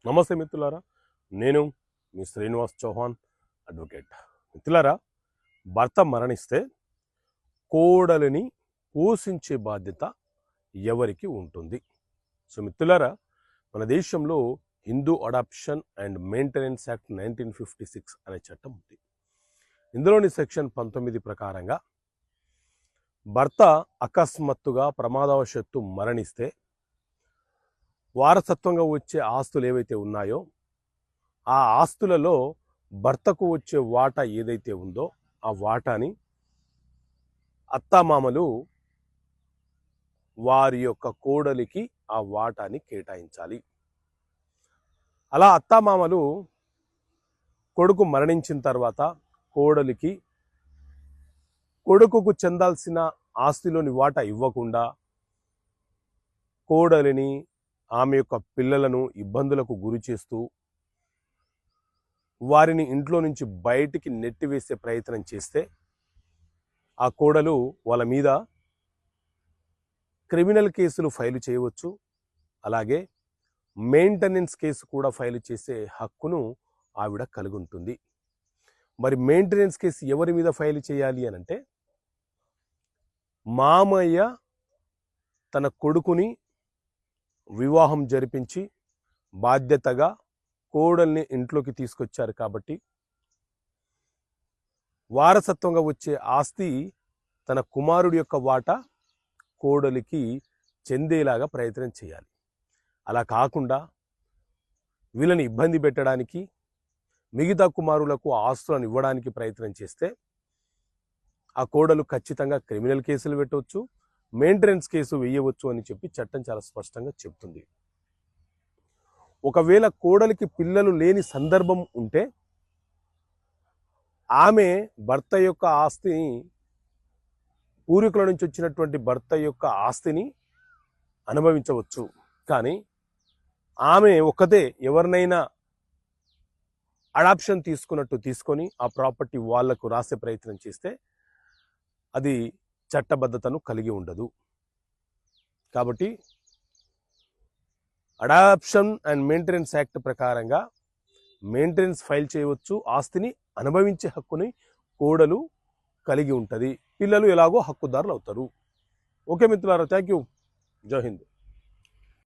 నమస్తే మిత్రులారా, నేను మీ శ్రీనివాస్ చౌహాన్ అడ్వకేట్. మిత్రులారా, భర్త మరణిస్తే కోడలిని పోషించే బాధ్యత ఎవరికి ఉంటుంది? సో మిత్రులారా, మన దేశంలో Hindu adoption and maintenance act 1956 అనే చట్టం ఉంది. ఇందులోని సెక్షన్ 19 ప్రకారంగా భర్త అకస్మాత్తుగా ప్రమాదవశాత్తు మరణిస్తే వారసత్వంగా వచ్చే ఆస్తులు ఏవైతే ఉన్నాయో ఆ ఆస్తులలో భర్తకు వచ్చే వాటా ఏదైతే ఉందో ఆ వాటాని అత్తామామలు వారి యొక్క కోడలికి ఆ వాటాని కేటాయించాలి. అలా అత్తామామలు కొడుకు మరణించిన తర్వాత కోడలికి కొడుకుకు చెందాల్సిన ఆస్తిలోని వాటా ఇవ్వకుండా కోడలిని ఆమె యొక్క పిల్లలను ఇబ్బందులకు గురి చేస్తూ వారిని ఇంట్లో నుంచి బయటికి నెట్టివేసే ప్రయత్నం చేస్తే ఆ కోడలు వాళ్ళ మీద క్రిమినల్ కేసులు ఫైలు చేయవచ్చు. అలాగే మెయింటెనెన్స్ కేసు కూడా ఫైలు చేసే హక్కును ఆవిడ కలిగి ఉంటుంది. మరి మెయింటెనెన్స్ కేసు ఎవరి మీద ఫైలు చేయాలి అనంటే, మామయ్య తన కొడుకుని వివాహం జరిపించి బాధ్యతగా కోడల్ని ఇంట్లోకి తీసుకొచ్చారు కాబట్టి వారసత్వంగా వచ్చే ఆస్తి తన కుమారుడి యొక్క వాటా కోడలికి చెందేలాగా ప్రయత్నం చేయాలి. అలా కాకుండా వీళ్ళని ఇబ్బంది పెట్టడానికి, మిగతా కుమారులకు ఆస్తులను ఇవ్వడానికి ప్రయత్నం చేస్తే ఆ కోడలు ఖచ్చితంగా క్రిమినల్ కేసులు పెట్టవచ్చు, మెయింటెనెన్స్ కేసు వేయవచ్చు అని చెప్పి చట్టం చాలా స్పష్టంగా చెప్తుంది. ఒకవేళ కోడలికి పిల్లలు లేని సందర్భం ఉంటే ఆమె భర్త యొక్క ఆస్తిని, పూర్వీకుల నుంచి వచ్చినటువంటి భర్త యొక్క ఆస్తిని అనుభవించవచ్చు. కానీ ఆమె ఒకతే ఎవరినైనా అడాప్షన్ తీసుకున్నట్టు తీసుకొని ఆ ప్రాపర్టీ వాళ్లకు రాసే ప్రయత్నం చేస్తే అది చట్టబద్ధతను కలిగి ఉండదు. కాబట్టి అడాప్షన్ అండ్ మెయింటెనెన్స్ యాక్ట్ ప్రకారంగా మెయింటెనెన్స్ ఫైల్ చేయవచ్చు, ఆస్తిని అనుభవించే హక్కుని కోడలు కలిగి ఉంటుంది, పిల్లలు ఎలాగో హక్కుదారులు అవుతారు. ఓకే మిత్రులారా, థ్యాంక్ యూ. జై హింద్.